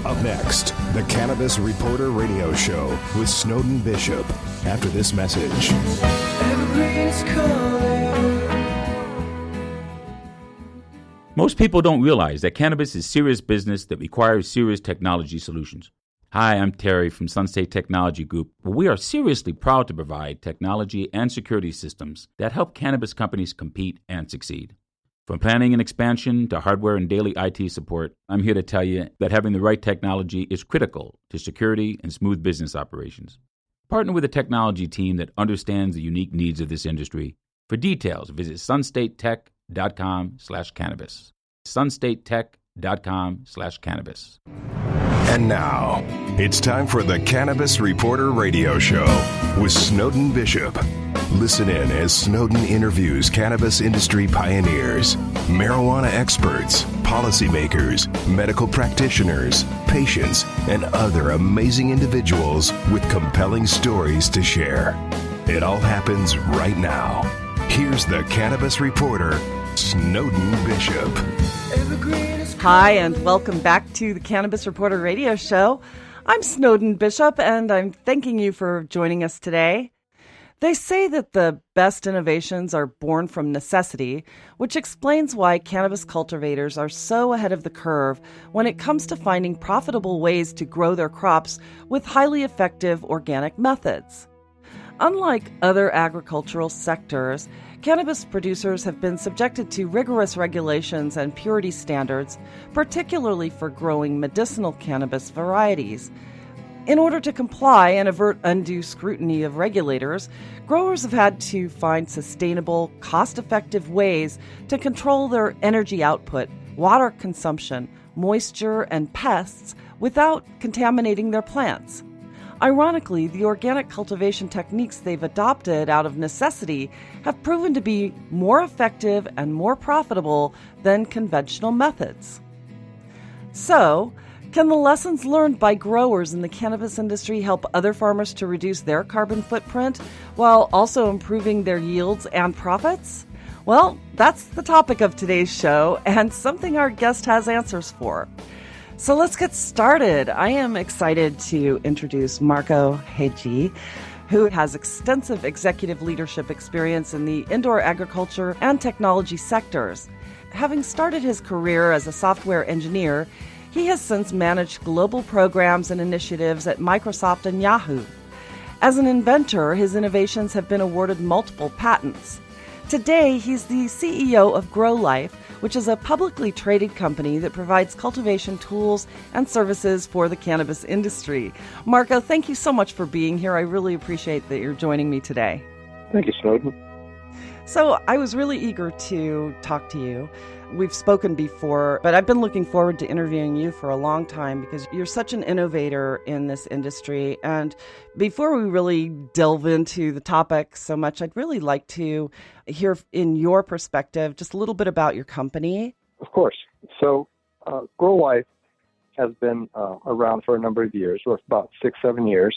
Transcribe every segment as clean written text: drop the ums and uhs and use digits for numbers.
Up next, the Cannabis Reporter Radio Show with Snowden Bishop. After this message. Most people don't realize that cannabis is serious business that requires serious technology solutions. Hi, I'm Terry from Sunstate Technology Group, where we are seriously proud to provide technology and security systems that help cannabis companies compete and succeed. From planning and expansion to hardware and daily IT support, I'm here to tell you that having the right technology is critical to security and smooth business operations. Partner with a technology team that understands the unique needs of this industry. For details, visit sunstatetech.com/cannabis. sunstatetech.com/cannabis. And now, it's time for the Cannabis Reporter Radio Show with Snowden Bishop. Listen in as Snowden interviews cannabis industry pioneers, marijuana experts, policymakers, medical practitioners, patients, and other amazing individuals with compelling stories to share. It all happens right now. Here's the Cannabis Reporter, Snowden Bishop. Hi, and welcome back to the Cannabis Reporter Radio Show. I'm Snowden Bishop, and I'm thanking you for joining us today. They say that the best innovations are born from necessity, which explains why cannabis cultivators are so ahead of the curve when it comes to finding profitable ways to grow their crops with highly effective organic methods. Unlike other agricultural sectors, cannabis producers have been subjected to rigorous regulations and purity standards, particularly for growing medicinal cannabis varieties. In order to comply and avert undue scrutiny of regulators, growers have had to find sustainable, cost-effective ways to control their energy output, water consumption, moisture, and pests without contaminating their plants. Ironically, the organic cultivation techniques they've adopted out of necessity have proven to be more effective and more profitable than conventional methods. So, can the lessons learned by growers in the cannabis industry help other farmers to reduce their carbon footprint while also improving their yields and profits? Well, that's the topic of today's show and something our guest has answers for. So let's get started. I am excited to introduce Marco Hegyi, who has extensive executive leadership experience in the indoor agriculture and technology sectors. Having started his career as a software engineer, he has since managed global programs and initiatives at Microsoft and Yahoo. As an inventor, his innovations have been awarded multiple patents. Today, he's the CEO of Grow Life, which is a publicly traded company that provides cultivation tools and services for the cannabis industry. Marco, thank you so much for being here. I really appreciate that you're joining me today. Thank you, Snowden. So I was really eager to talk to you. We've spoken before, but I've been looking forward to interviewing you for a long time because you're such an innovator in this industry. And before we really delve into the topic so much, I'd really like to hear in your perspective just a little bit about your company. Of course. So Grow Life has been around for a number of years, or about 6-7 years,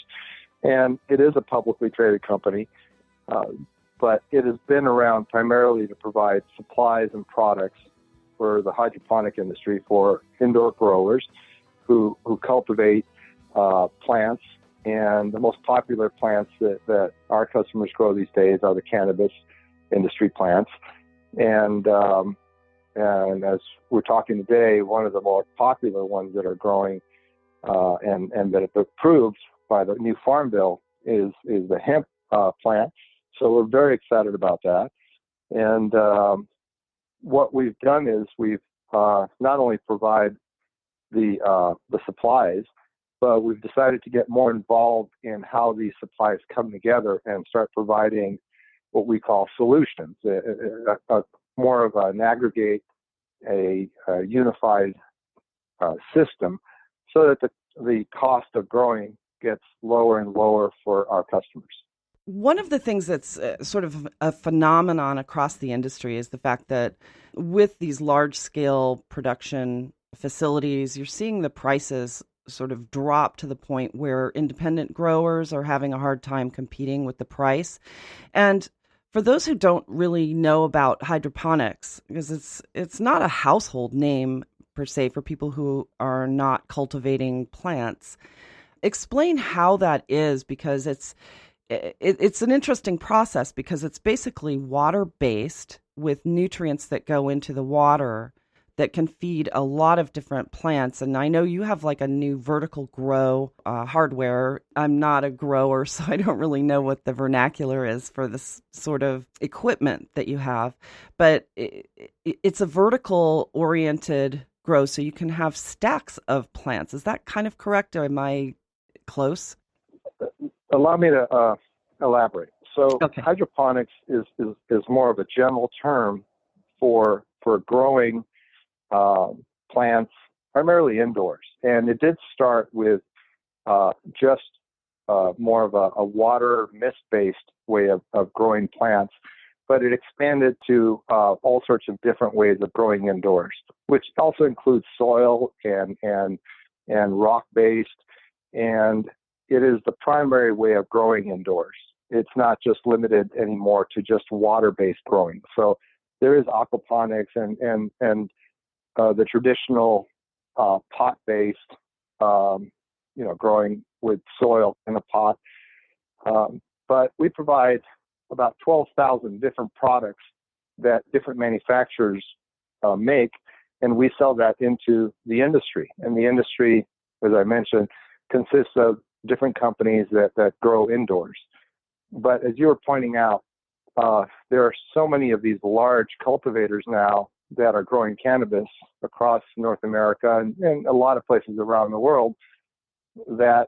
and it is a publicly traded company, but it has been around primarily to provide supplies and products for the hydroponic industry for indoor growers who cultivate plants. And the most popular plants that our customers grow these days are the cannabis industry plants. And as we're talking today, one of the more popular ones that are growing and that have been approved by the new Farm Bill is the hemp plant. So we're very excited about that. And what we've done is we've not only provide the supplies, but we've decided to get more involved in how these supplies come together and start providing what we call solutions, more of an aggregate, a unified system, so that the cost of growing gets lower and lower for our customers. One of the things that's sort of a phenomenon across the industry is the fact that with these large-scale production facilities, you're seeing the prices sort of drop to the point where independent growers are having a hard time competing with the price. And for those who don't really know about hydroponics, because it's not a household name per se, for people who are not cultivating plants. Explain how that is, because it's an interesting process, because it's basically water-based with nutrients that go into the water that can feed a lot of different plants. And I know you have like a new vertical grow hardware. I'm not a grower, so I don't really know what the vernacular is for this sort of equipment that you have. But it's a vertical oriented grow, so you can have stacks of plants. Is that kind of correct, or am I close? Allow me to elaborate. So Okay. hydroponics is more of a general term for growing plants primarily indoors. And it did start with just more of a water mist-based way of growing plants, but it expanded to all sorts of different ways of growing indoors, which also includes soil and rock-based. And it is the primary way of growing indoors. It's not just limited anymore to just water-based growing. So there is aquaponics and the traditional pot-based, growing with soil in a pot. But we provide about 12,000 different products that different manufacturers make, and we sell that into the industry. And the industry, as I mentioned, consists of different companies that grow indoors. But as you were pointing out, there are so many of these large cultivators now that are growing cannabis across North America and a lot of places around the world that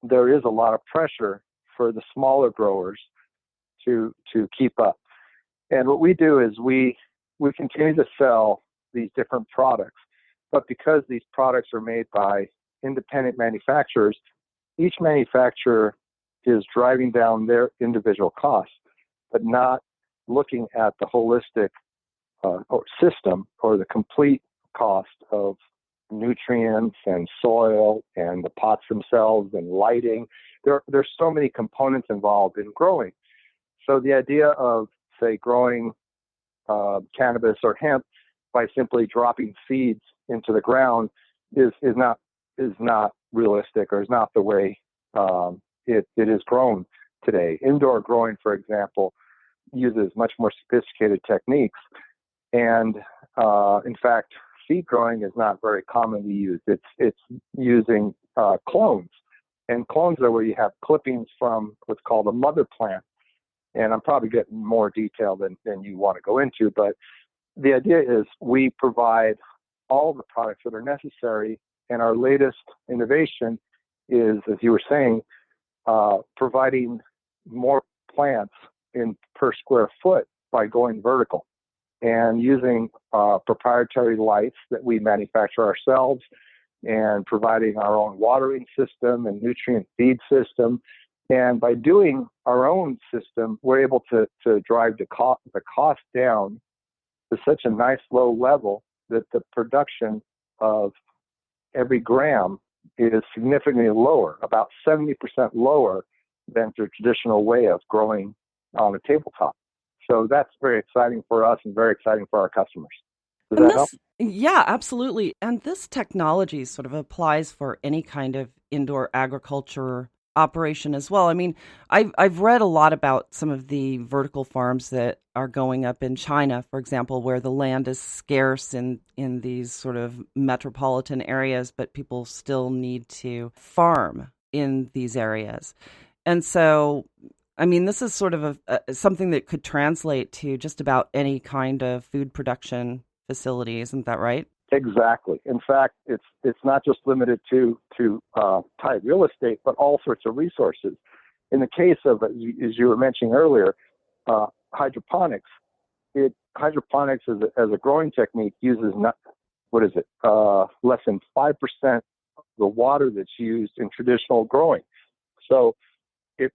there is a lot of pressure for the smaller growers to keep up. And what we do is we continue to sell these different products, but because these products are made by independent manufacturers, each manufacturer is driving down their individual costs, but not looking at the holistic or system or the complete cost of nutrients and soil and the pots themselves and lighting. There's so many components involved in growing. So the idea of, say, growing cannabis or hemp by simply dropping seeds into the ground is not realistic, or is not the way it is grown today. Indoor growing, for example, uses much more sophisticated techniques. And in fact, seed growing is not very commonly used. It's using clones. And clones are where you have clippings from what's called a mother plant. And I'm probably getting more detail than you want to go into, but the idea is we provide all the products that are necessary. And our latest innovation is, as you were saying, providing more plants per square foot by going vertical and using proprietary lights that we manufacture ourselves, and providing our own watering system and nutrient feed system. And by doing our own system, we're able to drive the cost down to such a nice low level that the production of every gram is significantly lower, about 70% lower than the traditional way of growing on a tabletop. So that's very exciting for us and very exciting for our customers. Does that help? Yeah, absolutely. And this technology sort of applies for any kind of indoor agriculture operation as well. I mean, I've read a lot about some of the vertical farms that are going up in China, for example, where the land is scarce in these sort of metropolitan areas, but people still need to farm in these areas. And so, I mean, this is sort of something that could translate to just about any kind of food production facility. Isn't that right? Exactly. In fact, it's not just limited to tied real estate, but all sorts of resources. In the case of, as you were mentioning earlier, hydroponics. Hydroponics as a growing technique uses less than 5% of the water that's used in traditional growing. So,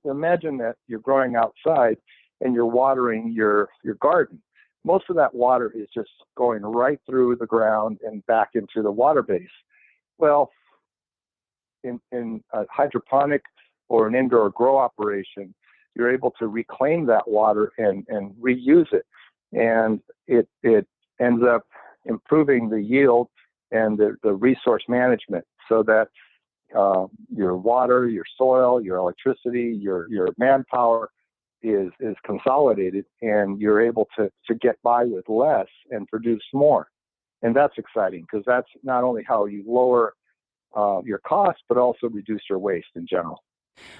imagine that you're growing outside and you're watering your garden. Most of that water is just going right through the ground and back into the water base. Well, in a hydroponic or an indoor grow operation, you're able to reclaim that water and reuse it. And it ends up improving the yield and the resource management so that your water, your soil, your electricity, your manpower is consolidated, and you're able to get by with less and produce more. And that's exciting because that's not only how you lower your costs, but also reduce your waste in general.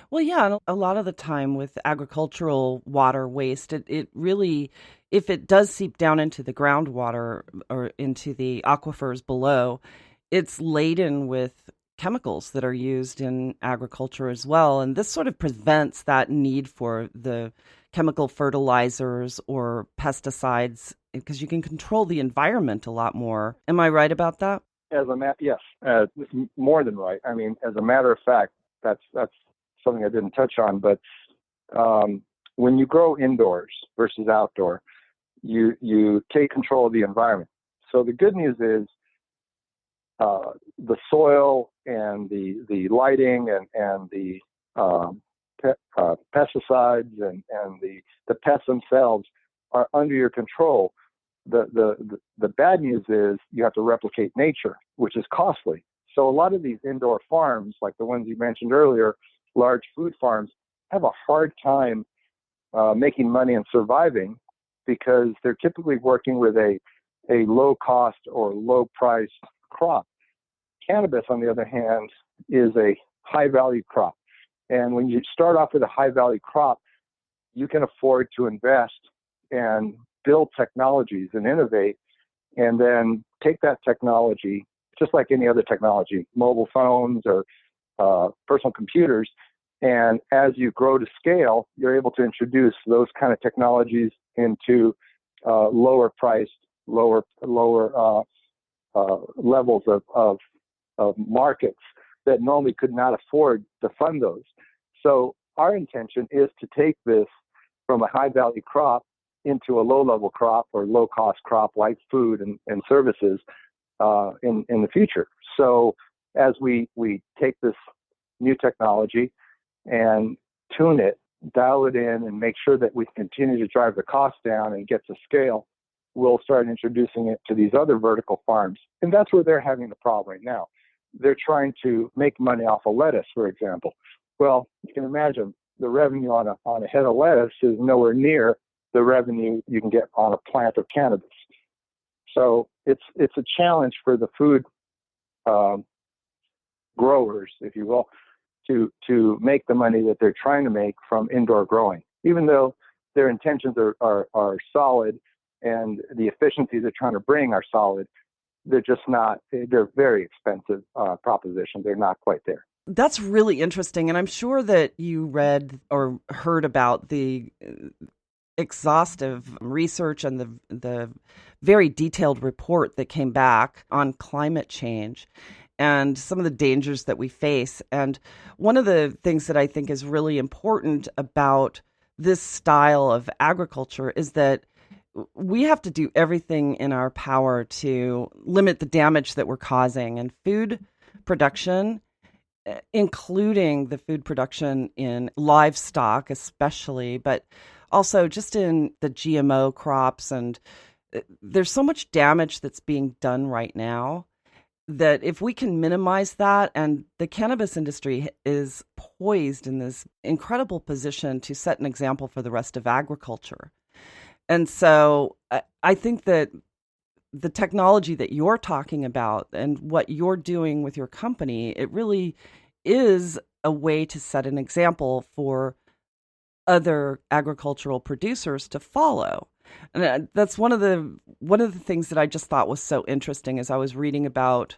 Well, yeah, and a lot of the time with agricultural water waste, it really, if it does seep down into the groundwater or into the aquifers below, it's laden with chemicals that are used in agriculture as well. And this sort of prevents that need for the chemical fertilizers or pesticides because you can control the environment a lot more. Am I right about that? Yes, more than right. I mean, as a matter of fact, that's something I didn't touch on, but when you grow indoors versus outdoor, you take control of the environment. So the good news is the soil and the lighting and the pesticides and the pests themselves are under your control. The bad news is you have to replicate nature, which is costly. So a lot of these indoor farms, like the ones you mentioned earlier, large food farms, have a hard time making money and surviving because they're typically working with a low cost or low price crop. Cannabis, on the other hand, is a high value crop. And when you start off with a high value crop, you can afford to invest and build technologies and innovate, and then take that technology, just like any other technology, mobile phones or personal computers. And as you grow to scale, you're able to introduce those kind of technologies into lower priced, lower levels of markets that normally could not afford to fund those. So our intention is to take this from a high value crop into a low level crop or low cost crop like food and services in the future. So as we take this new technology and tune it, dial it in, and make sure that we continue to drive the cost down and get to scale, we'll start introducing it to these other vertical farms. And that's where they're having the problem right now. They're trying to make money off of lettuce, for example. Well, you can imagine the revenue on a head of lettuce is nowhere near the revenue you can get on a plant of cannabis. So it's a challenge for the food growers, if you will, to make the money that they're trying to make from indoor growing, even though their intentions are solid and the efficiencies they're trying to bring are solid. They're just not, they're very expensive proposition. They're not quite there. That's really interesting. And I'm sure that you read or heard about the exhaustive research and the very detailed report that came back on climate change and some of the dangers that we face. And one of the things that I think is really important about this style of agriculture is that we have to do everything in our power to limit the damage that we're causing. And food production, including the food production in livestock especially, but also just in the GMO crops. And there's so much damage that's being done right now that if we can minimize that, and the cannabis industry is poised in this incredible position to set an example for the rest of agriculture. And so I think that the technology that you're talking about and what you're doing with your company, it really is a way to set an example for other agricultural producers to follow. And that's one of the things that I just thought was so interesting as I was reading about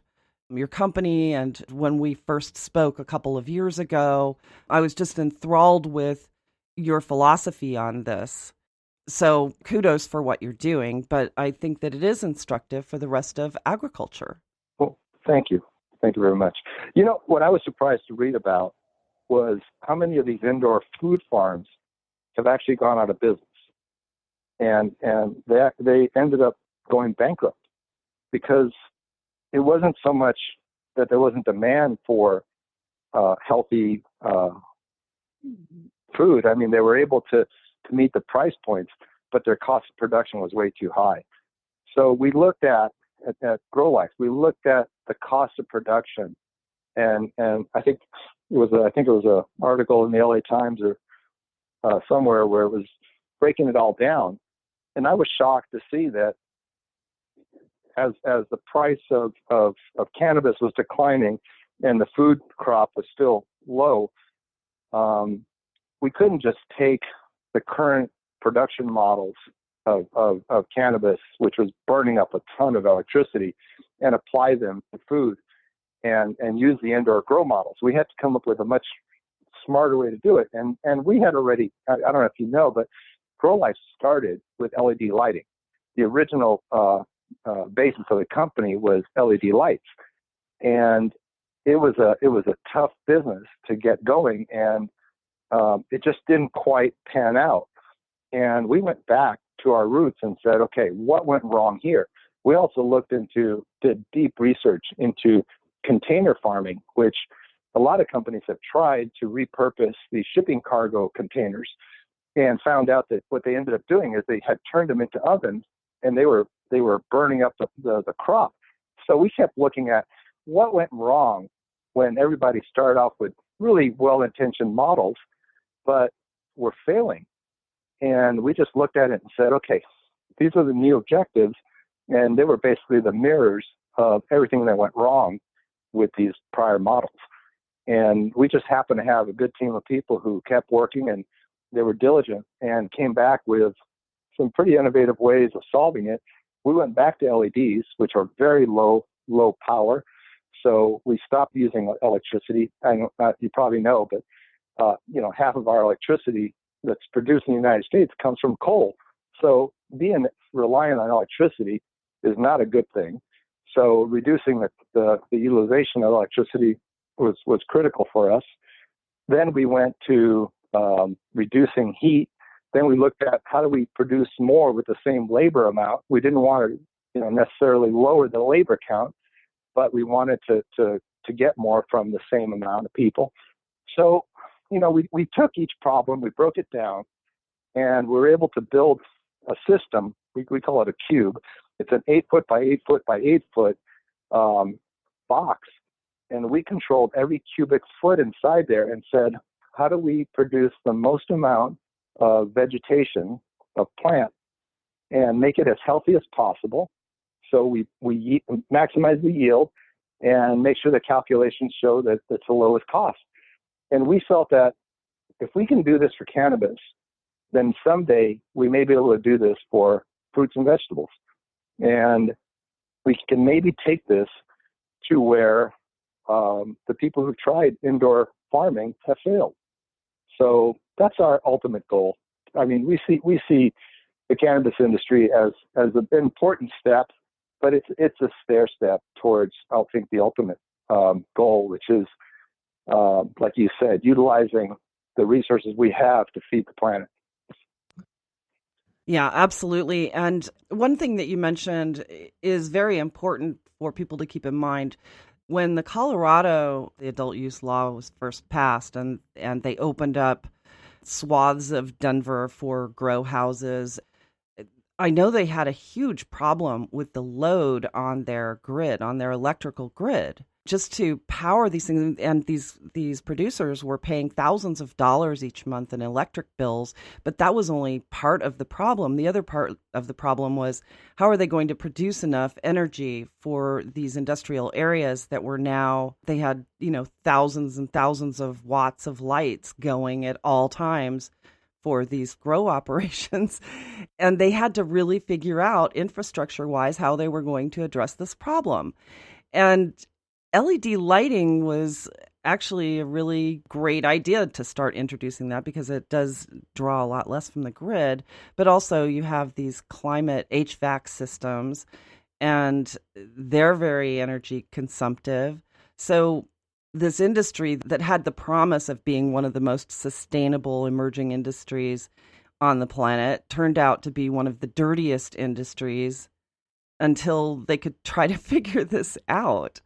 your company. And when we first spoke a couple of years ago, I was just enthralled with your philosophy on this. So kudos for what you're doing, but I think that it is instructive for the rest of agriculture. Well, thank you. Thank you very much. You know, what I was surprised to read about was how many of these indoor food farms have actually gone out of business. And they ended up going bankrupt because it wasn't so much that there wasn't demand for healthy food. I mean, they were able to meet the price points, but their cost of production was way too high. So we looked at at Grow Life. We looked at the cost of production, and I think it was a article in the LA Times or somewhere where it was breaking it all down, and I was shocked to see that as the price of cannabis was declining and the food crop was still low, we couldn't just take the current production models of cannabis, which was burning up a ton of electricity, and apply them to food and use the indoor grow models. We had to come up with a much smarter way to do it. And we had already, I don't know if you know, but Grow Life started with LED lighting. The original basis of the company was LED lights. And it was a tough business to get going, and it just didn't quite pan out. And we went back to our roots and said, okay, what went wrong here? We also did deep research into container farming, which a lot of companies have tried to repurpose these shipping cargo containers, and found out that what they ended up doing is they had turned them into ovens, and they were burning up the crop. So we kept looking at what went wrong when everybody started off with really well-intentioned models, but were failing. And we just looked at it and said, okay, these are the new objectives. And they were basically the mirrors of everything that went wrong with these prior models. And we just happened to have a good team of people who kept working, and they were diligent and came back with some pretty innovative ways of solving it. We went back to LEDs, which are very low power. So we stopped using electricity. I know you probably know, but half of our electricity that's produced in the United States comes from coal. So being reliant on electricity is not a good thing. So reducing the utilization of electricity was critical for us. Then we went to reducing heat. Then we looked at how do we produce more with the same labor amount. We didn't want to necessarily lower the labor count, but we wanted to get more from the same amount of people. So we took each problem, we broke it down, and we were able to build a system. We call it a cube. It's an 8 foot by 8 foot by 8 foot box. And we controlled every cubic foot inside there and said, how do we produce the most amount of vegetation, of plant, and make it as healthy as possible? So we maximize the yield and make sure the calculations show that it's the lowest cost. And we felt that if we can do this for cannabis, then someday we may be able to do this for fruits and vegetables. And we can maybe take this to where the people who've tried indoor farming have failed. So that's our ultimate goal. I mean, we see the cannabis industry as an important step, but it's a stair step towards, I think, the ultimate goal, which is, like you said, utilizing the resources we have to feed the planet. Yeah, absolutely. And one thing that you mentioned is very important for people to keep in mind. When the adult use law was first passed, and they opened up swaths of Denver for grow houses, I know they had a huge problem with the load on their grid, on their electrical grid, just to power these things. And these producers were paying thousands of dollars each month in electric bills, but that was only part of the problem. The other part of the problem was, how are they going to produce enough energy for these industrial areas that were now, they had, thousands and thousands of watts of lights going at all times for these grow operations. And they had to really figure out infrastructure-wise how they were going to address this problem. And LED lighting was actually a really great idea to start introducing that, because it does draw a lot less from the grid. But also you have these climate HVAC systems, and they're very energy consumptive. So this industry that had the promise of being one of the most sustainable emerging industries on the planet turned out to be one of the dirtiest industries until they could try to figure this out.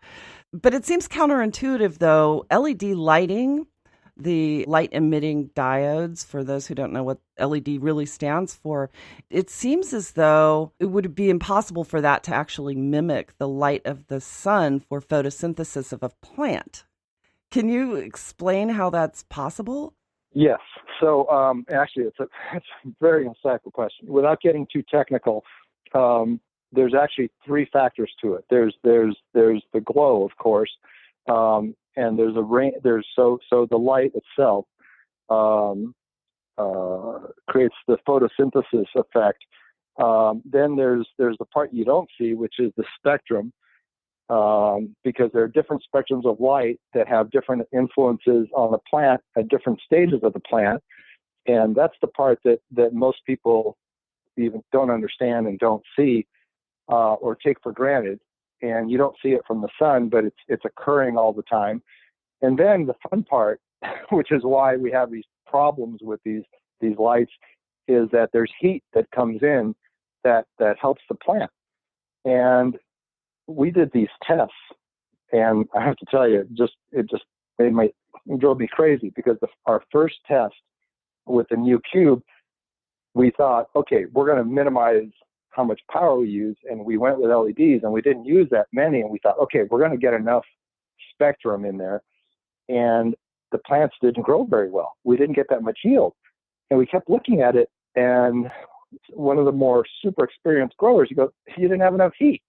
But it seems counterintuitive, though. LED lighting the light emitting diodes, for those who don't know what LED really stands for, it seems as though it would be impossible for that to actually mimic the light of the sun for photosynthesis of a plant. Can you explain how that's possible? Yes. So actually, it's a very insightful question. Without getting too technical, there's actually three factors to it. There's the glow, of course, and there's so the light itself creates the photosynthesis effect. Then there's the part you don't see, which is the spectrum, because there are different spectrums of light that have different influences on the plant at different stages of the plant. And that's the part that most people even don't understand and don't see or take for granted. And you don't see it from the sun, but it's occurring all the time. And then the fun part, which is why we have these problems with these lights, is that there's heat that comes in that helps the plant. And we did these tests, and I have to tell you, it just drove me crazy, because our first test with the new cube, we thought, okay, we're going to minimize how much power we use, and we went with LEDs, and we didn't use that many, and we thought, okay, we're going to get enough spectrum in there, and the plants didn't grow very well. We didn't get that much yield, and we kept looking at it, and one of the more super experienced growers, he goes, you didn't have enough heat.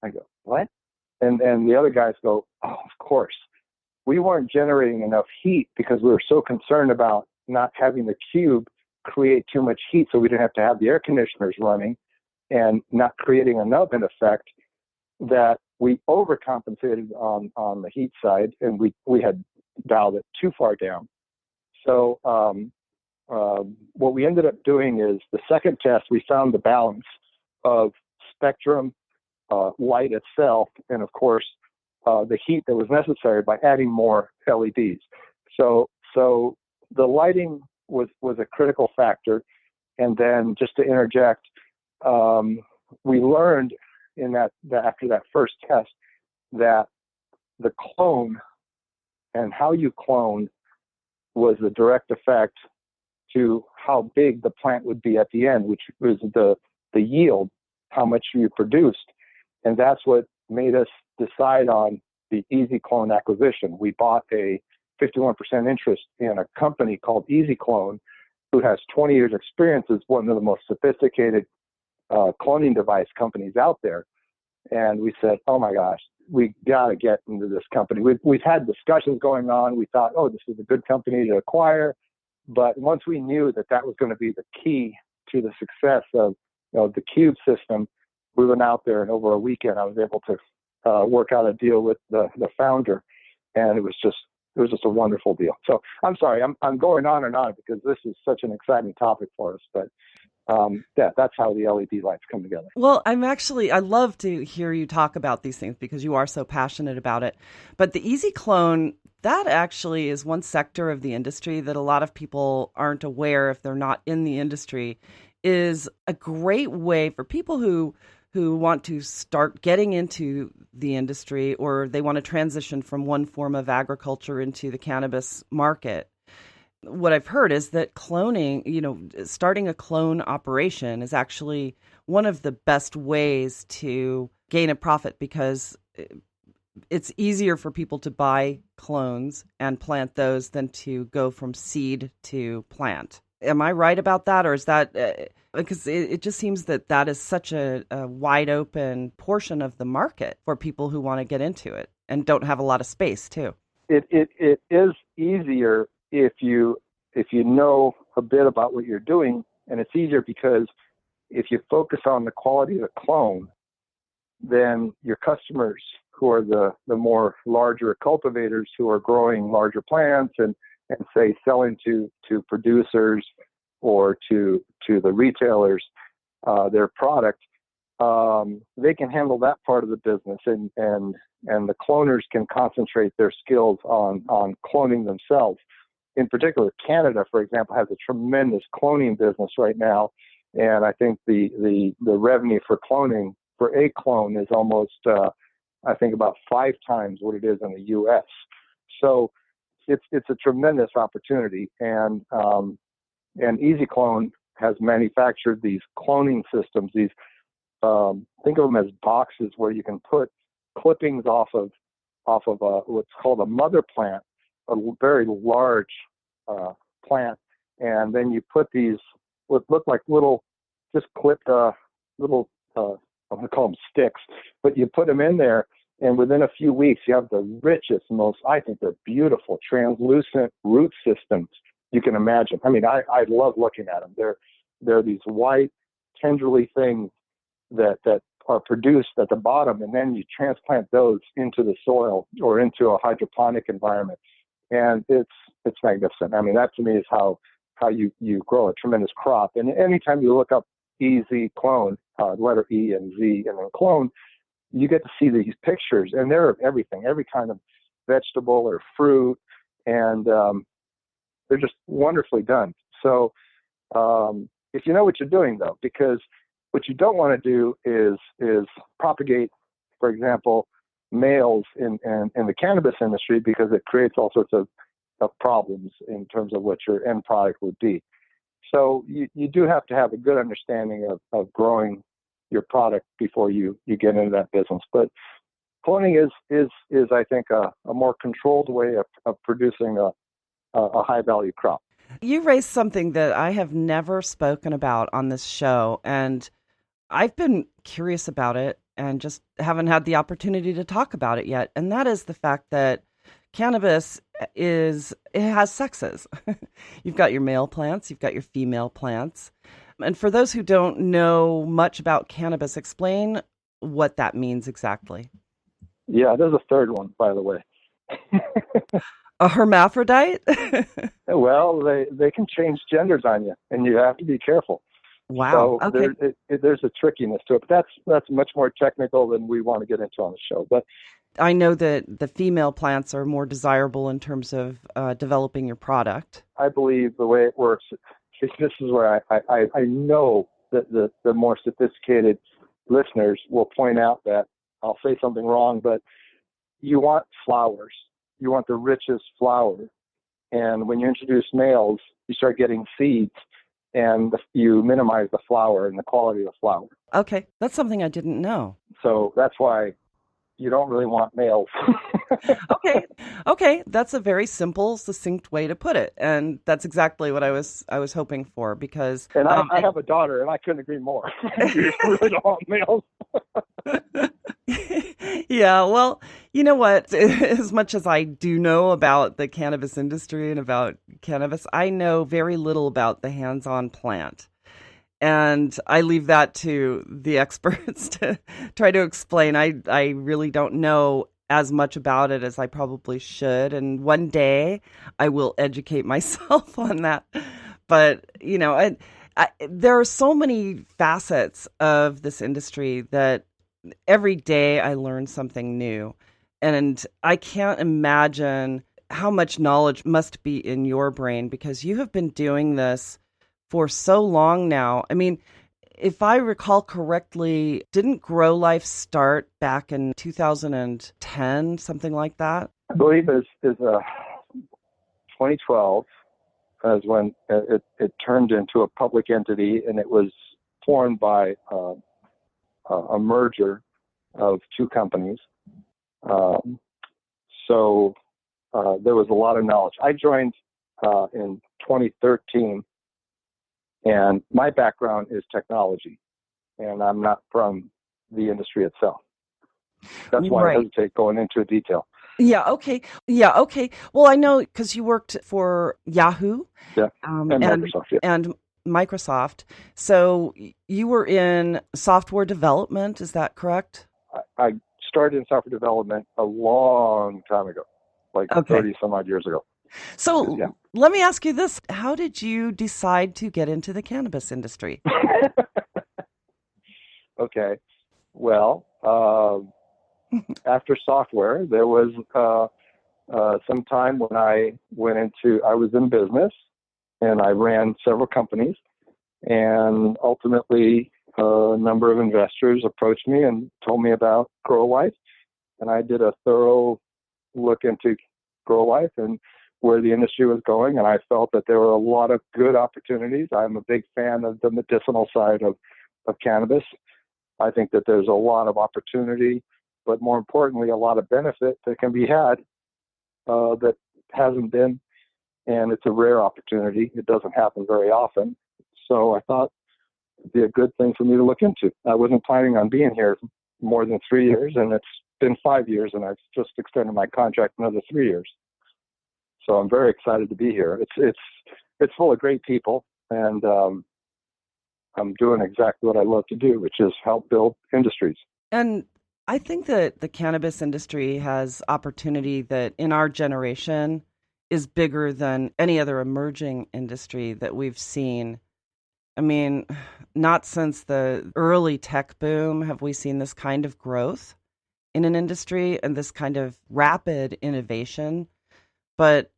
I go, what? And the other guys go, oh, of course. We weren't generating enough heat because we were so concerned about not having the cube create too much heat, so we didn't have to have the air conditioners running and not creating an oven effect, that we overcompensated on the heat side, and we had dialed it too far down. So what we ended up doing is, the second test, we found the balance of spectrum, light itself, and of course the heat that was necessary by adding more LEDs. So the lighting was a critical factor. And then, just to interject, we learned after that first test that the clone and how you clone was a direct effect to how big the plant would be at the end, which was the yield, how much you produced. And that's what made us decide on the Easy Clone acquisition. We bought a 51% interest in a company called Easy Clone, who has 20 years experience as one of the most sophisticated cloning device companies out there. And we said, oh my gosh, we got to get into this company. We've had discussions going on. We thought, oh, this is a good company to acquire. But once we knew that was going to be the key to the success of the Cube system, we went out there, and over a weekend, I was able to work out a deal with the founder, and it was just a wonderful deal. So I'm sorry, I'm going on and on because this is such an exciting topic for us, but that's how the LED lights come together. Well, I love to hear you talk about these things because you are so passionate about it. But the Easy Clone, that actually is one sector of the industry that a lot of people aren't aware, if they're not in the industry, is a great way for people who want to start getting into the industry, or they want to transition from one form of agriculture into the cannabis market. What I've heard is that cloning, starting a clone operation is actually one of the best ways to gain a profit, because it's easier for people to buy clones and plant those than to go from seed to plant. Am I right about that? Or is that, because it just seems that is such a wide open portion of the market for people who want to get into it and don't have a lot of space too. It is easier if you know a bit about what you're doing, and it's easier because if you focus on the quality of the clone, then your customers, who are the more larger cultivators who are growing larger plants and say selling to producers or to the retailers their product, they can handle that part of the business, and the cloners can concentrate their skills on cloning themselves. In particular, Canada, for example, has a tremendous cloning business right now, and I think the revenue for cloning for a clone is almost I think about 5 times what it is in the U.S. So it's a tremendous opportunity, and Easy Clone has manufactured these cloning systems. These think of them as boxes where you can put clippings off of what's called a mother plant, a very large plant, and then you put these what look like little just clipped little I'm going to call them sticks, but you put them in there, and within a few weeks you have the richest, most, I think they're beautiful, translucent root systems you can imagine. I mean, I love looking at them. They're these white, tenderly things that are produced at the bottom, and then you transplant those into the soil or into a hydroponic environment, and it's magnificent. I mean, that to me is how you grow a tremendous crop. And anytime you look up Easy Clone, letter E and Z and then clone, you get to see these pictures, and they're of everything, every kind of vegetable or fruit, and they're just wonderfully done. So if you know what you're doing, though, because what you don't want to do is propagate, for example, males in the cannabis industry, because it creates all sorts of problems in terms of what your end product would be. So you do have to have a good understanding of growing your product before you get into that business. But cloning is I think a more controlled way of producing a high value crop. You raised something that I have never spoken about on this show, and I've been curious about it and just haven't had the opportunity to talk about it yet. And that is the fact that cannabis it has sexes. You've got your male plants, you've got your female plants. And for those who don't know much about cannabis, explain what that means exactly. Yeah, there's a third one, by the way. A hermaphrodite? Well, they can change genders on you, and you have to be careful. Wow. So okay. there's a trickiness to it. But that's much more technical than we want to get into on the show. But I know that the female plants are more desirable in terms of developing your product. I believe the way it works, this is where I know that the more sophisticated listeners will point out that I'll say something wrong, but you want flowers. You want the richest flower. And when you introduce males, you start getting seeds, and you minimize the flower and the quality of the flower. Okay, that's something I didn't know. So that's why you don't really want males. Okay, that's a very simple, succinct way to put it, and that's exactly what I was hoping for. Because and I have a daughter, and I couldn't agree more. You really don't want males. Yeah, well, you know what? As much as I do know about the cannabis industry and about cannabis, I know very little about the hands-on plant. And I leave that to the experts to try to explain. I really don't know as much about it as I probably should. And one day I will educate myself on that. But, you know, there are so many facets of this industry that every day I learn something new. And I can't imagine how much knowledge must be in your brain, because you have been doing this for so long now. I mean, if I recall correctly, didn't Grow Life start back in 2010, something like that? I believe is 2012 is when it turned into a public entity, and it was formed by a merger of two companies. So there was a lot of knowledge. I joined in 2013, and my background is technology, and I'm not from the industry itself. That's why I hesitate going into detail. Yeah, okay. Well, I know because you worked for Yahoo. Yeah, and Microsoft. Yeah. And Microsoft. So you were in software development, is that correct? I started in software development a long time ago, like 30 some odd years ago. So let me ask you this. How did you decide to get into the cannabis industry? Okay. Well, after software, there was some time when I was in business, and I ran several companies, and ultimately a number of investors approached me and told me about Grow Life, and I did a thorough look into Grow Life, and where the industry was going, and I felt that there were a lot of good opportunities. I'm a big fan of the medicinal side of cannabis. I think that there's a lot of opportunity, but more importantly, a lot of benefit that can be had that hasn't been, and it's a rare opportunity. It doesn't happen very often. So I thought it'd be a good thing for me to look into. I wasn't planning on being here more than 3 years, and it's been 5 years, and I've just extended my contract another 3 years. So I'm very excited to be here. It's full of great people, and I'm doing exactly what I love to do, which is help build industries. And I think that the cannabis industry has opportunity that in our generation is bigger than any other emerging industry that we've seen. I mean, not since the early tech boom have we seen this kind of growth in an industry and this kind of rapid innovation. But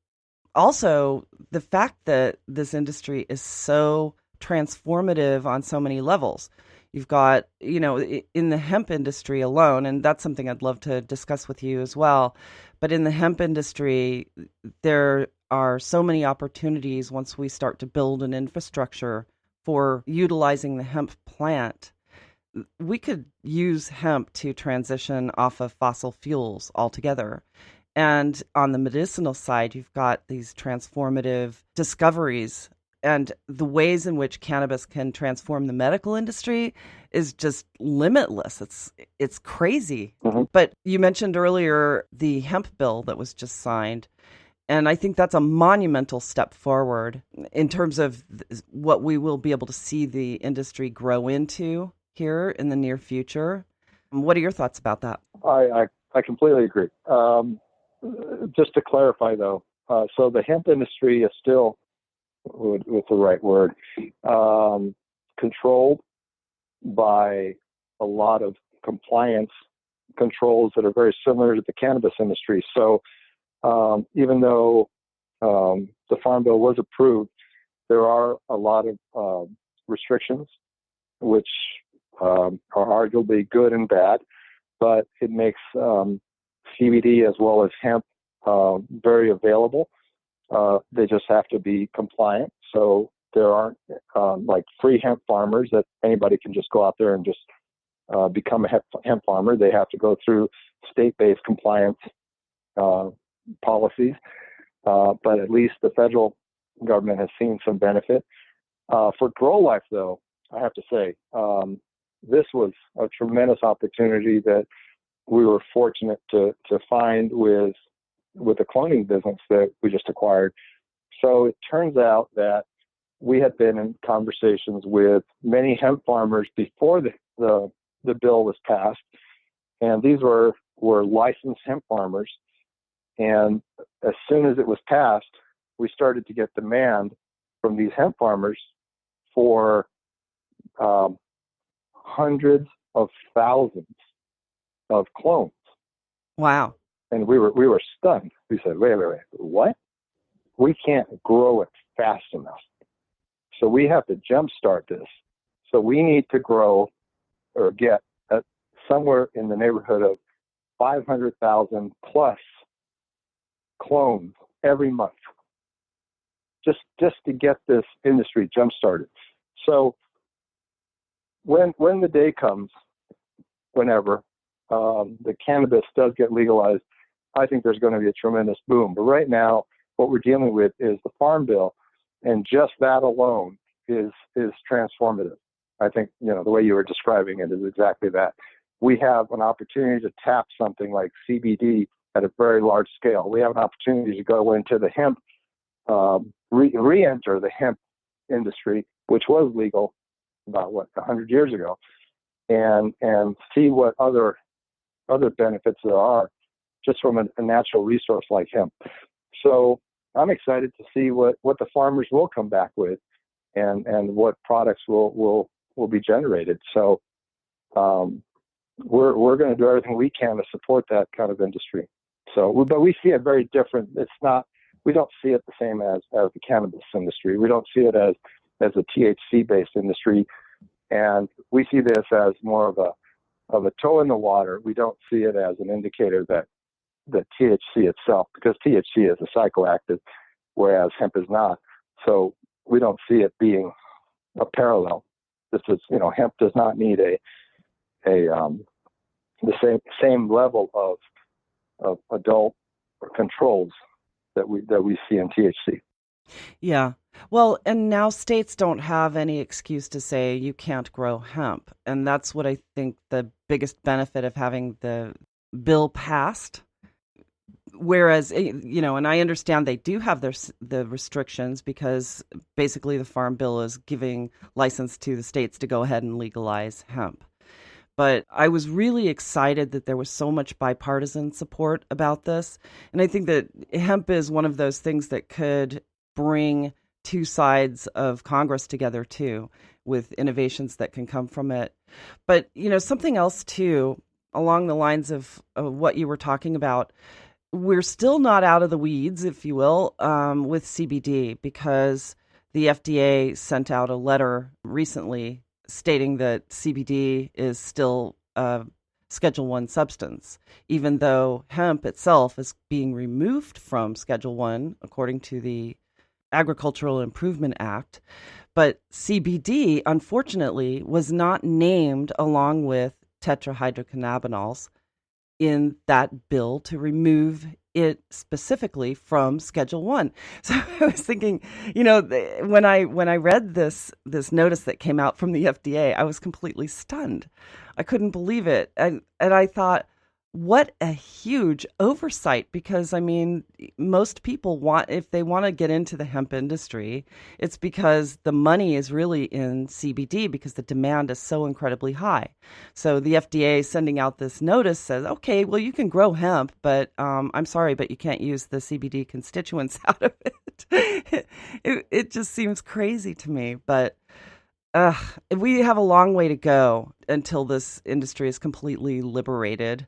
also the fact that this industry is so transformative on so many levels. You've got, in the hemp industry alone, and that's something I'd love to discuss with you as well. But in the hemp industry, there are so many opportunities once we start to build an infrastructure for utilizing the hemp plant. We could use hemp to transition off of fossil fuels altogether. And on the medicinal side, you've got these transformative discoveries, and the ways in which cannabis can transform the medical industry is just limitless. It's crazy. Mm-hmm. But you mentioned earlier the hemp bill that was just signed. And I think that's a monumental step forward in terms of what we will be able to see the industry grow into here in the near future. What are your thoughts about that? I completely agree. Just to clarify, though, so the hemp industry is still, with the right word, controlled by a lot of compliance controls that are very similar to the cannabis industry. So even though the Farm Bill was approved, there are a lot of restrictions, which are arguably good and bad, but it makes CBD as well as hemp very available. They just have to be compliant. So there aren't like free hemp farmers that anybody can just go out there and just become a hemp farmer. They have to go through state-based compliance policies. But at least the federal government has seen some benefit. For Grow Life, though, I have to say, this was a tremendous opportunity that we were fortunate to find with the cloning business that we just acquired. So it turns out that we had been in conversations with many hemp farmers before the bill was passed, and these were licensed hemp farmers. And as soon as it was passed, we started to get demand from these hemp farmers for hundreds of thousands of clones. Wow. And we were stunned. We said, wait, what? We can't grow it fast enough. So we have to jumpstart this. So we need to grow or get somewhere in the neighborhood of 500,000 plus clones every month, just to get this industry jump-started. So when the day comes, whenever the cannabis does get legalized, I think there's going to be a tremendous boom. But right now, what we're dealing with is the Farm Bill, and just that alone is transformative. I think, the way you were describing it is exactly that. We have an opportunity to tap something like CBD at a very large scale. We have an opportunity to go into the hemp, re-enter the hemp industry, which was legal about 100 years ago, and see what other benefits there are just from a natural resource like hemp. So I'm excited to see what the farmers will come back with, and what products will be generated. So we're going to do everything we can to support that kind of industry. So, but we see it very different. We don't see it the same as the cannabis industry. We don't see it as a THC-based industry, and we see this as more of a toe in the water. We don't see it as an indicator that the THC itself, because THC is a psychoactive, whereas hemp is not. So we don't see it being a parallel. This is, hemp does not need the same level of adult or controls that we see in THC. Yeah. Well, and now states don't have any excuse to say you can't grow hemp. And that's what I think the biggest benefit of having the bill passed. Whereas, and I understand they do have the restrictions because basically the Farm Bill is giving license to the states to go ahead and legalize hemp. But I was really excited that there was so much bipartisan support about this. And I think that hemp is one of those things that could bring two sides of Congress together, too, with innovations that can come from it. But, something else, too, along the lines of what you were talking about, we're still not out of the weeds, if you will, with CBD, because the FDA sent out a letter recently stating that CBD is still a Schedule 1 substance, even though hemp itself is being removed from Schedule 1, according to the Agricultural Improvement Act. But CBD, unfortunately, was not named along with tetrahydrocannabinols in that bill to remove it specifically from Schedule 1. So I was thinking, when I read this notice that came out from the FDA, I was completely stunned. I couldn't believe it. And I thought, what a huge oversight, because most people if they want to get into the hemp industry, it's because the money is really in CBD because the demand is so incredibly high. So the FDA sending out this notice says, okay, well, you can grow hemp, but I'm sorry, but you can't use the CBD constituents out of it. It just seems crazy to me, but we have a long way to go until this industry is completely liberated.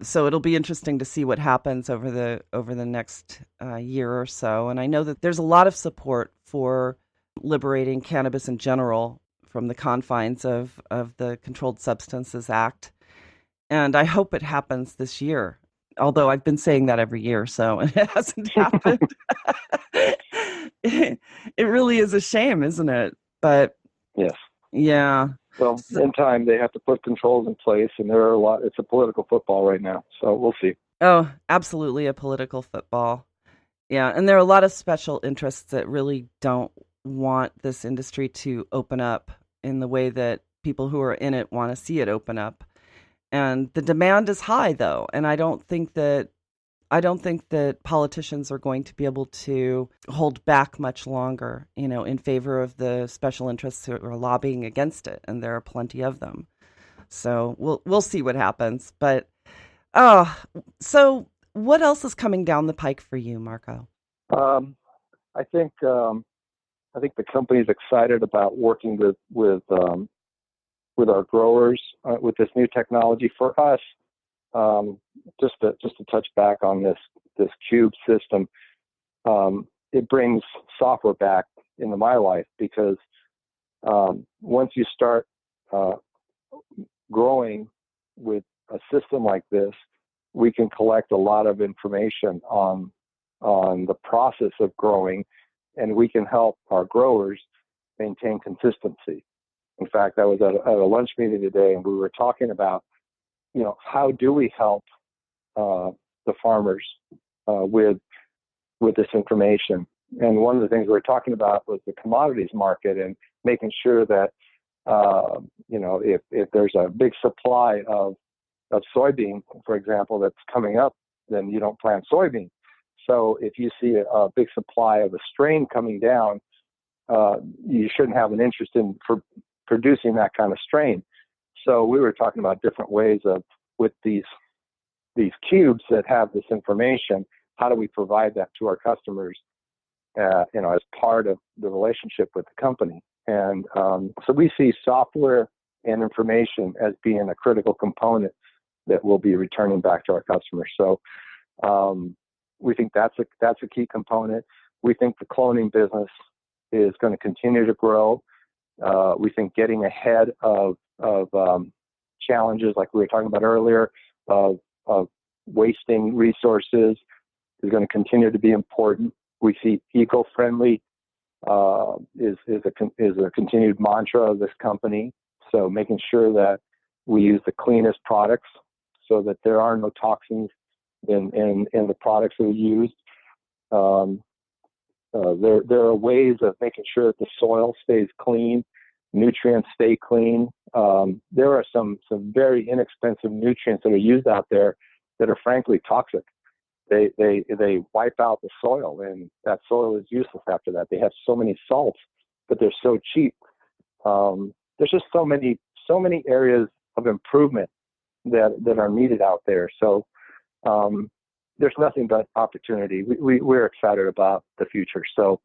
So it'll be interesting to see what happens over the next year or so. And I know that there's a lot of support for liberating cannabis in general from the confines of the Controlled Substances Act. And I hope it happens this year, although I've been saying that every year, so it hasn't happened. It really is a shame, isn't it? But yes. Yeah. Well, in time, they have to put controls in place, and there are a lot. It's a political football right now, so we'll see. Oh, absolutely a political football. Yeah, and there are a lot of special interests that really don't want this industry to open up in the way that people who are in it want to see it open up. And the demand is high, though, and I don't think that politicians are going to be able to hold back much longer, in favor of the special interests who are lobbying against it, and there are plenty of them. So we'll see what happens. But so what else is coming down the pike for you, Marco? I think the company's excited about working with our growers with this new technology. For us, just to touch back on this cube system, it brings software back into my life because once you start growing with a system like this, we can collect a lot of information on the process of growing, and we can help our growers maintain consistency. In fact, I was at a lunch meeting today, and we were talking about, how do we help the farmers with this information? And one of the things we were talking about was the commodities market and making sure that if there's a big supply of soybean, for example, that's coming up, then you don't plant soybean. So if you see a big supply of a strain coming down, you shouldn't have an interest in producing that kind of strain. So we were talking about different ways with these cubes that have this information, how do we provide that to our customers, as part of the relationship with the company. And so we see software and information as being a critical component that we'll be returning back to our customers. So we think that's a key component. We think the cloning business is going to continue to grow. We think getting ahead of challenges like we were talking about earlier of wasting resources is going to continue to be important. We see eco-friendly is a continued mantra of this company. So making sure that we use the cleanest products so that there are no toxins in the products that we use. There are ways of making sure that the soil stays clean, nutrients stay clean. There are some very inexpensive nutrients that are used out there that are frankly toxic. They wipe out the soil, and that soil is useless after that. They have so many salts, but they're so cheap. There's just so many areas of improvement that are needed out there. So there's nothing but opportunity. We're excited about the future. So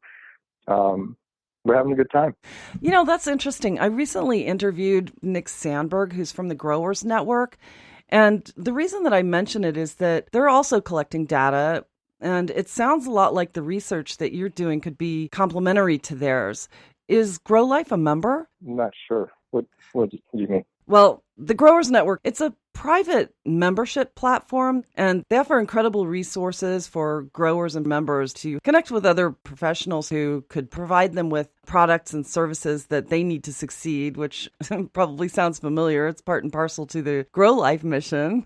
we're having a good time. That's interesting. I recently interviewed Nick Sandberg, who's from the Growers Network. And the reason that I mention it is that they're also collecting data, and it sounds a lot like the research that you're doing could be complementary to theirs. Is Grow Life a member? I'm not sure. What do you mean? Well, the Growers Network, it's a private membership platform, and they offer incredible resources for growers and members to connect with other professionals who could provide them with products and services that they need to succeed, which probably sounds familiar. It's part and parcel to the Grow Life mission.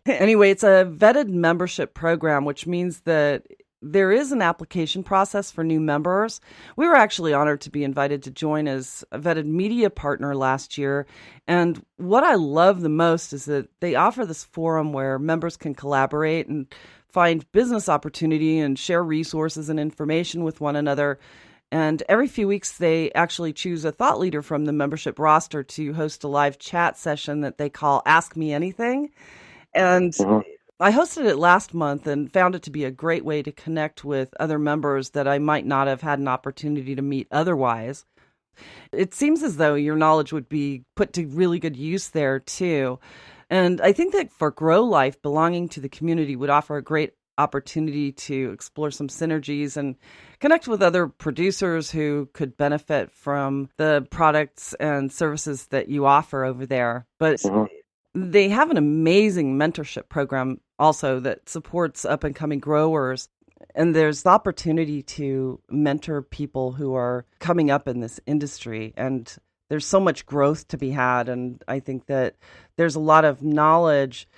Anyway, it's a vetted membership program, which means that there is an application process for new members. We were actually honored to be invited to join as a vetted media partner last year. And what I love the most is that they offer this forum where members can collaborate and find business opportunity and share resources and information with one another. And every few weeks, they actually choose a thought leader from the membership roster to host a live chat session that they call Ask Me Anything. And I hosted it last month and found it to be a great way to connect with other members that I might not have had an opportunity to meet otherwise. It seems as though your knowledge would be put to really good use there too. And I think that for Grow Life, belonging to the community would offer a great opportunity to explore some synergies and connect with other producers who could benefit from the products and services that you offer over there. But they have an amazing mentorship program also that supports up-and-coming growers. And there's the opportunity to mentor people who are coming up in this industry. And there's so much growth to be had. And I think that there's a lot of knowledge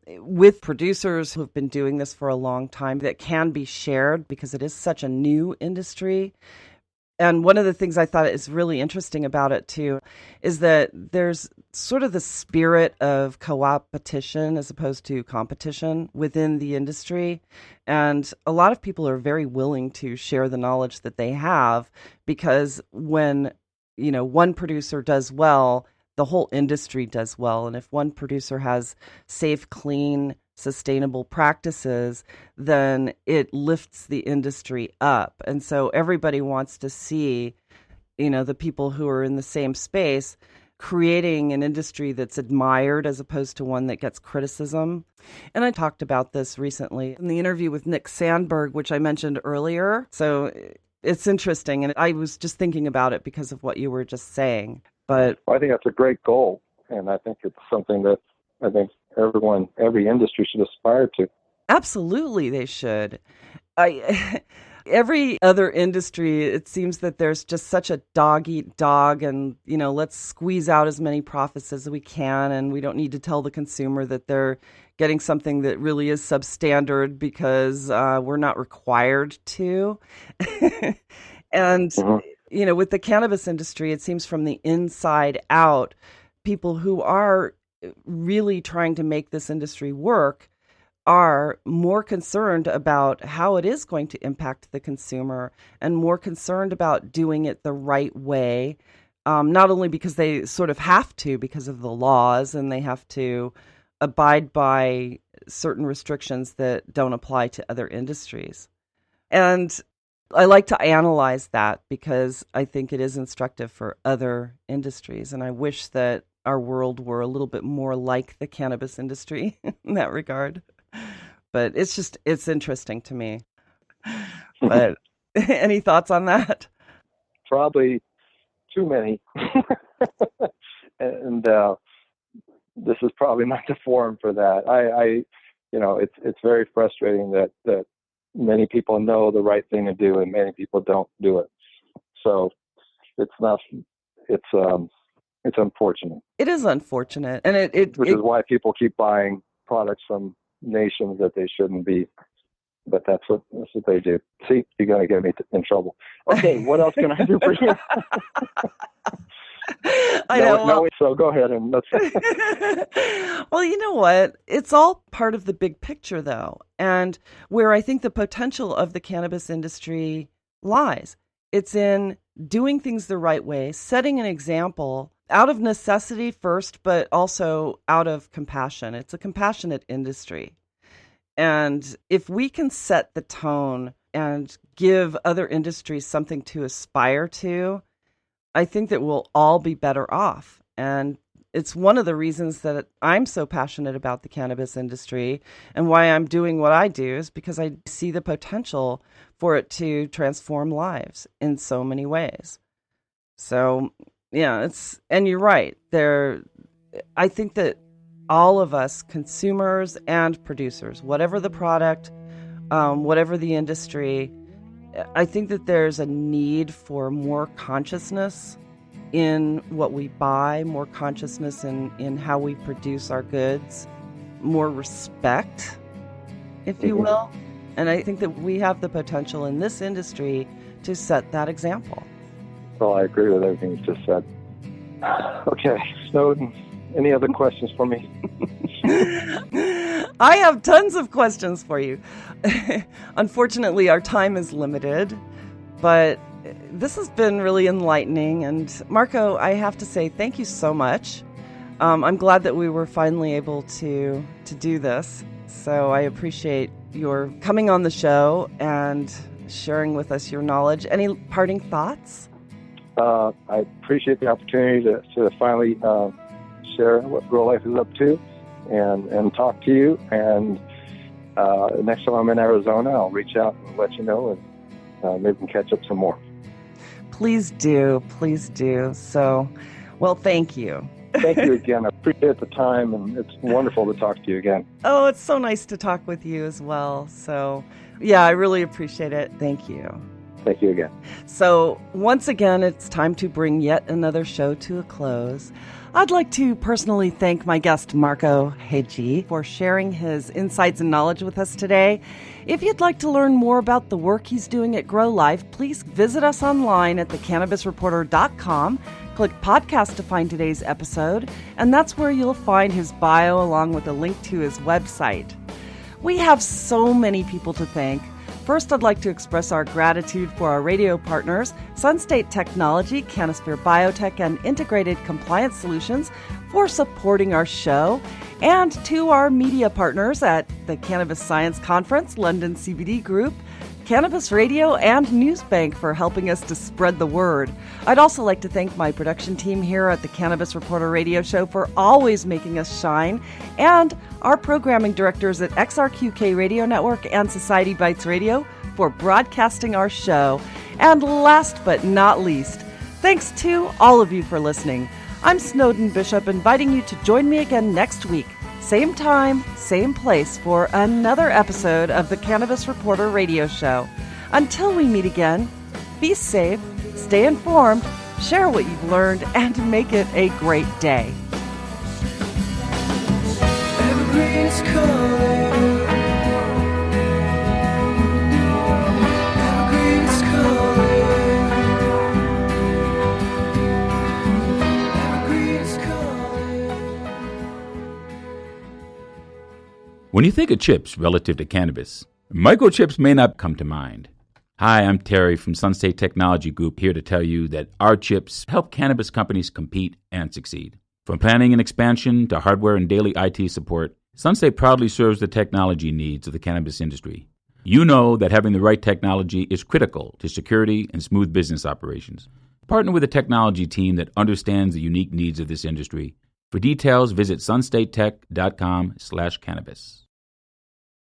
with producers who have been doing this for a long time that can be shared because it is such a new industry. And one of the things I thought is really interesting about it, too, is that there's sort of the spirit of co-opetition as opposed to competition within the industry. And a lot of people are very willing to share the knowledge that they have because when, one producer does well, the whole industry does well. And if one producer has safe, clean, sustainable practices, then it lifts the industry up. And so everybody wants to see, the people who are in the same space creating an industry that's admired as opposed to one that gets criticism. And I talked about this recently in the interview with Nick Sandberg, which I mentioned earlier. So it's interesting. And I was just thinking about it because of what you were just saying. But I think that's a great goal. And I think it's something that I think every industry should aspire to. Absolutely, they should. Every other industry, it seems that there's just such a dog eat dog and, let's squeeze out as many profits as we can. And we don't need to tell the consumer that they're getting something that really is substandard because we're not required to. And, with the cannabis industry, it seems from the inside out, people who are really trying to make this industry work are more concerned about how it is going to impact the consumer and more concerned about doing it the right way, not only because they sort of have to because of the laws and they have to abide by certain restrictions that don't apply to other industries. And I like to analyze that because I think it is instructive for other industries. And I wish that our world were a little bit more like the cannabis industry in that regard. But it's interesting to me. But any thoughts on that? Probably too many. And this is probably not the forum for that. It's very frustrating that many people know the right thing to do, and many people don't do it. So it's unfortunate. It is unfortunate, and which is why people keep buying products from nations that they shouldn't be. But that's what they do. See, you're going to get me in trouble. Okay, what else can I do for you? I know. So go ahead and let's. Well, you know what? It's all part of the big picture, though, and where I think the potential of the cannabis industry lies. It's in doing things the right way, setting an example out of necessity first, but also out of compassion. It's a compassionate industry. And if we can set the tone and give other industries something to aspire to, I think that we'll all be better off. And it's one of the reasons that I'm so passionate about the cannabis industry and why I'm doing what I do is because I see the potential for it to transform lives in so many ways. So, yeah, and you're right. I think that all of us, consumers and producers, whatever the product, whatever the industry, I think that there's a need for more consciousness in what we buy, more consciousness in how we produce our goods, more respect, if you will. And I think that we have the potential in this industry to set that example. Well, I agree with everything you just said. Okay, Snowden, any other questions for me? I have tons of questions for you. Unfortunately, our time is limited, but this has been really enlightening. And Marco, I have to say thank you so much. I'm glad that we were finally able to do this. So I appreciate your coming on the show and sharing with us your knowledge. Any parting thoughts? I appreciate the opportunity to finally share what Grow Life is up to and talk to you. And next time I'm in Arizona, I'll reach out and let you know, and maybe we can catch up some more. Please do. Please do. So, well, thank you. Thank you again. I appreciate the time, and it's wonderful to talk to you again. Oh, it's so nice to talk with you as well. So, yeah, I really appreciate it. Thank you. Thank you again. So, once again, it's time to bring yet another show to a close. I'd like to personally thank my guest, Marco Hegyi, for sharing his insights and knowledge with us today. If you'd like to learn more about the work he's doing at Grow Life, please visit us online at thecannabisreporter.com. Click podcast to find today's episode, and that's where you'll find his bio along with a link to his website. We have so many people to thank. First, I'd like to express our gratitude for our radio partners, Sunstate Technology, Canosphere Biotech, and Integrated Compliance Solutions for supporting our show, and to our media partners at the Cannabis Science Conference, London CBD Group, Cannabis Radio, and Newsbank for helping us to spread the word. I'd also like to thank my production team here at the Cannabis Reporter Radio Show for always making us shine, and our programming directors at XRQK Radio Network and Society Bites Radio for broadcasting our show. And last but not least, thanks to all of you for listening. I'm Snowden Bishop, inviting you to join me again next week. Same time, same place for another episode of the Cannabis Reporter Radio Show. Until we meet again, be safe, stay informed, share what you've learned, and make it a great day. Evergreen is calling. Evergreen is calling. Evergreen is calling. When you think of chips relative to cannabis, microchips may not come to mind. Hi, I'm Terry from Sunstate Technology Group, here to tell you that our chips help cannabis companies compete and succeed. From planning and expansion to hardware and daily IT support, Sunstate proudly serves the technology needs of the cannabis industry. You know that having the right technology is critical to security and smooth business operations. Partner with a technology team that understands the unique needs of this industry. For details, visit sunstatetech.com/cannabis.